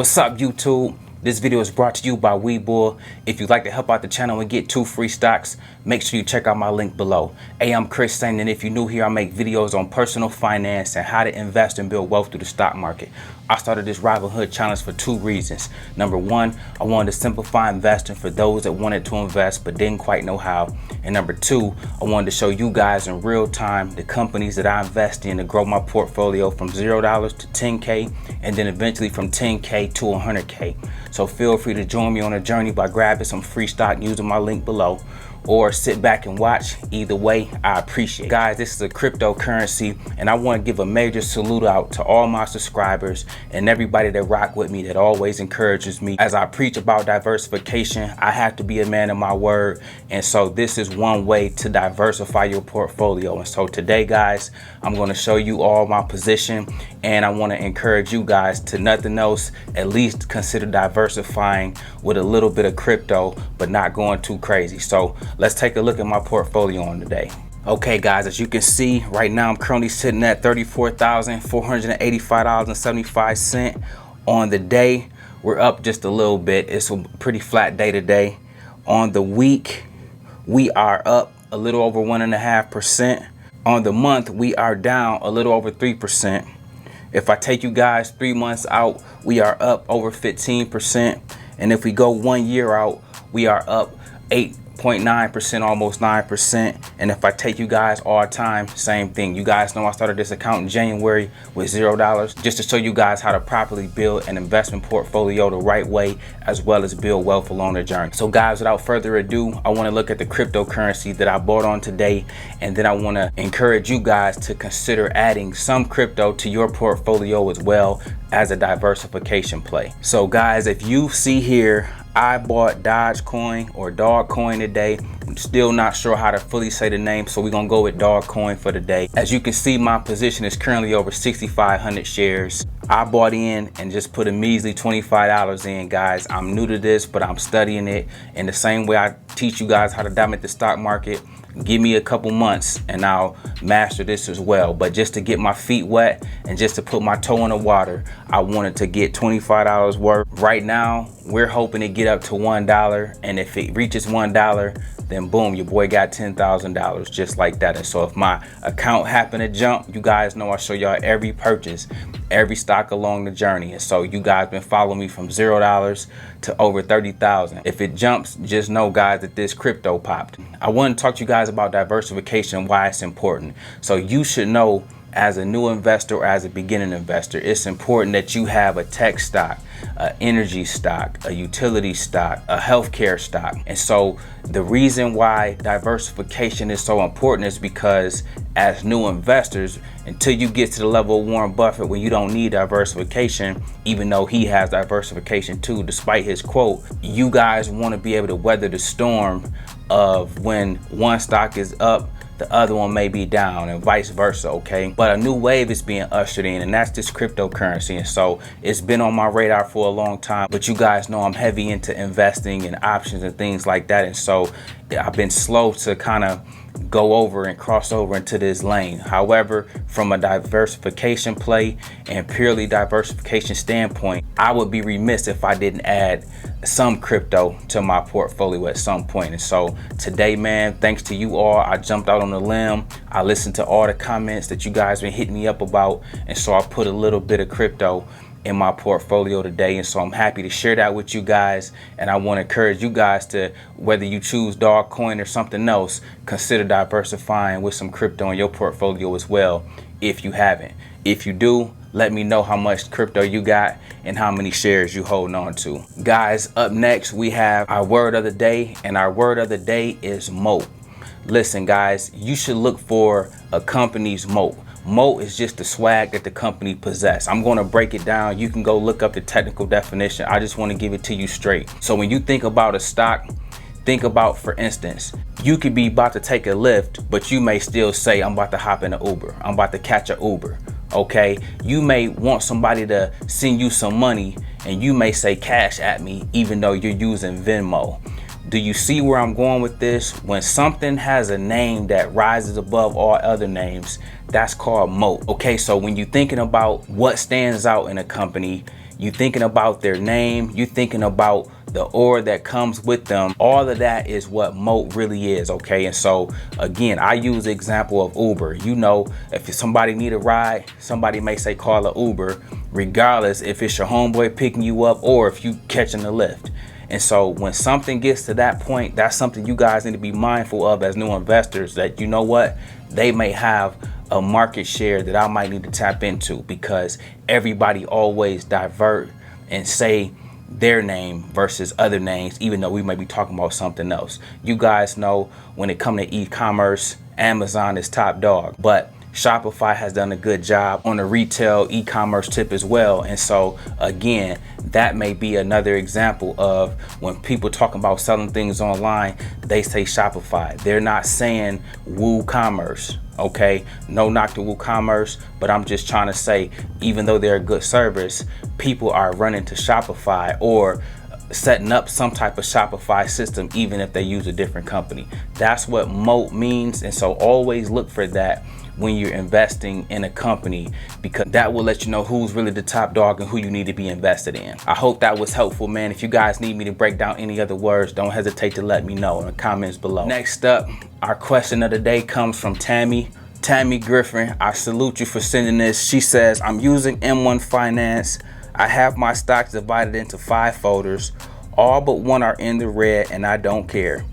What's up, YouTube? This video is brought to you by Webull. If you'd like to help out the channel and get 2 free stocks, make sure you check out my link below. Hey, I'm Sain, and if you're new here, I make videos on personal finance and how to invest and build wealth through the stock market. I started this Robinhood challenge for 2 reasons. Number 1, I wanted to simplify investing for those that wanted to invest but didn't quite know how. And number 2, I wanted to show you guys in real time the companies that I invest in to grow my portfolio from $0 to 10K and then eventually from 10K to 100K. So feel free to join me on a journey by grabbing some free stock using my link below, or sit back and watch. Either way, I appreciate it. Guys, this is a cryptocurrency, and I want to give a major salute out to all my subscribers and everybody that rock with me, that always encourages me. As I preach about diversification, I have to be a man of my word, and so this is one way to diversify your portfolio. And so today, guys, I'm going to show you all my position, and I want to encourage you guys to, nothing else, at least consider diversifying with a little bit of crypto, but not going too crazy. So let's take a look at my portfolio on today. Okay, guys, as you can see right now, I'm currently sitting at $34,485.75 on the day. We're up just a little bit. It's a pretty flat day today. On the week, we are up a little over 1.5%. On the month, we are down a little over 3%. If I take you guys 3 months out, we are up over 15%. And if we go 1 year out, we are up 8.9%, almost 9%. And if I take you guys all time, same thing. You guys know I started this account in January with $0, just to show you guys how to properly build an investment portfolio the right way, as well as build wealth along the journey. So guys, without further ado, I want to look at the cryptocurrency that I bought on today, and then I want to encourage you guys to consider adding some crypto to your portfolio as well as a diversification play. So guys, if you see here, I bought Dogecoin or Dogecoin today. I'm still not sure how to fully say the name, so we're gonna go with Dogecoin for the day. As you can see, my position is currently over 6,500 shares. I bought in and just put a measly $25 in, guys. I'm new to this, but I'm studying it in the same way I teach you guys how to dominate the stock market. Give me a couple months and I'll master this as well. But just to get my feet wet and just to put my toe in the water, I wanted to get $25 worth. Right now, we're hoping to get up to $1. And if it reaches $1, then boom, your boy got $10,000 just like that. And so if my account happened to jump, you guys know I show y'all every purchase, every stock along the journey. And so you guys been following me from $0 to over 30,000. If it jumps, just know, guys, that this crypto popped. I want to talk to you guys about diversification, why it's important. So you should know, as a new investor or as a beginning investor, it's important that you have a tech stock, an energy stock, a utility stock, a healthcare stock. And so the reason why diversification is so important is because as new investors, until you get to the level of Warren Buffett where you don't need diversification, even though he has diversification too, despite his quote, you guys want to be able to weather the storm of when one stock is up, the other one may be down, and vice versa, okay? But a new wave is being ushered in, and that's this cryptocurrency. And so it's been on my radar for a long time, but you guys know I'm heavy into investing and options and things like that. And so I've been slow to kind of go over and cross over into this lane. However, from a diversification play and purely diversification standpoint, I would be remiss if I didn't add some crypto to my portfolio at some point. And so today, man, thanks to you all, I jumped out on the limb. I listened to all the comments that you guys been hitting me up about, and so I put a little bit of crypto in my portfolio today. And so I'm happy to share that with you guys. And I want to encourage you guys to, whether you choose Dogecoin or something else, consider diversifying with some crypto in your portfolio as well, if you haven't. If you do, let me know how much crypto you got and how many shares you holding on to. Guys, up next, we have our word of the day, and our word of the day is MOAT. Listen, guys, you should look for a company's MOAT. MOAT is just the swag that the company possess. I'm going to break it down. You can go look up the technical definition. I just want to give it to you straight. So when you think about a stock, think about, for instance, you could be about to take a lift, but you may still say, I'm about to hop in an Uber. I'm about to catch an Uber. Okay, you may want somebody to send you some money and you may say cash at me, even though you're using Venmo. Do you see where I'm going with this? When something has a name that rises above all other names, that's called MOAT. Okay, so when you're thinking about what stands out in a company, You thinking about their name, you thinking about the aura that comes with them. All of that is what MOAT really is, okay? And so again, I use the example of Uber. You know, if somebody need a ride, somebody may say call an Uber, regardless if it's your homeboy picking you up or if you catching the lift. And so when something gets to that point, that's something you guys need to be mindful of as new investors, that you know what, they may have a market share that I might need to tap into, because everybody always divert and say their name versus other names, even though we may be talking about something else. You guys know when it comes to e-commerce, Amazon is top dog, but Shopify has done a good job on the retail e-commerce tip as well. And so again, that may be another example of when people talk about selling things online, they say Shopify. They're not saying WooCommerce. Okay, no knock to WooCommerce, but I'm just trying to say, even though they're a good service, people are running to Shopify or setting up some type of Shopify system, even if they use a different company. That's what MOAT means. And so always look for that when you're investing in a company, because that will let you know who's really the top dog and who you need to be invested in. I hope that was helpful, man. If you guys need me to break down any other words, don't hesitate to let me know in the comments below. Next up, our question of the day comes from Tammy Griffin. I salute you for sending this. She says, I'm using M1 Finance. I have my stocks divided into 5 folders. All but one are in the red and I don't care.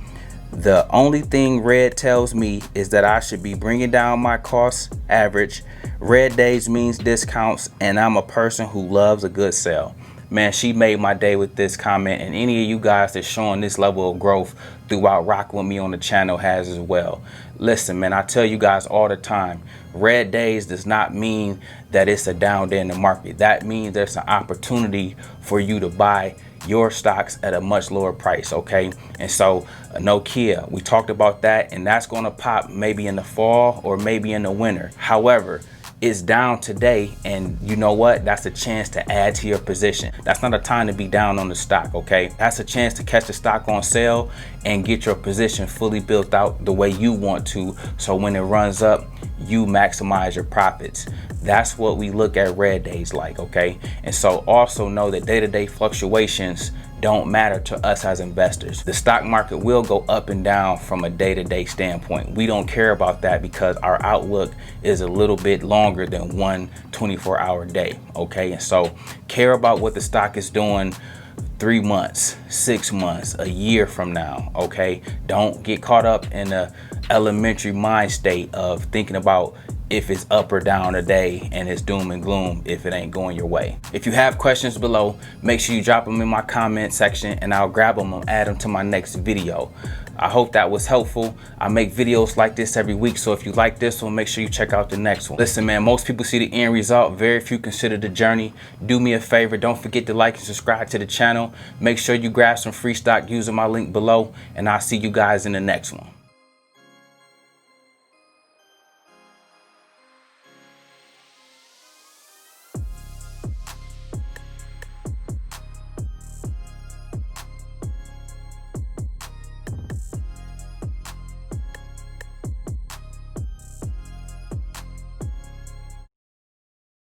The only thing red tells me is that I should be bringing down my cost average. Red days means discounts, and I'm a person who loves a good sell. Man, she made my day with this comment, and any of you guys that's showing this level of growth throughout rocking with me on the channel has as well. Listen, man, I tell you guys all the time, red days does not mean that it's a down day in the market. That means there's an opportunity for you to buy your stocks at a much lower price, okay? And so Nokia, we talked about that, and that's going to pop maybe in the fall or maybe in the winter. However, it's down today, and you know what? That's a chance to add to your position. That's not a time to be down on the stock, okay? That's a chance to catch the stock on sale and get your position fully built out the way you want to, so when it runs up, you maximize your profits. That's what we look at red days like, okay? And so also know that day-to-day fluctuations don't matter to us as investors. The stock market will go up and down from a day-to-day standpoint. We don't care about that because our outlook is a little bit longer than one 24-hour day, okay? And so care about what the stock is doing 3 months, 6 months, a year from now, okay? Don't get caught up in the elementary mind state of thinking about if it's up or down a day and it's doom and gloom if it ain't going your way. If you have questions below, make sure you drop them in my comment section and I'll grab them and add them to my next video. I hope that was helpful. I make videos like this every week, so if you like this one, make sure you check out the next one. Listen, man, most people see the end result, very few consider the journey. Do me a favor, don't forget to like and subscribe to the channel. Make sure you grab some free stock using my link below, and I'll see you guys in the next one.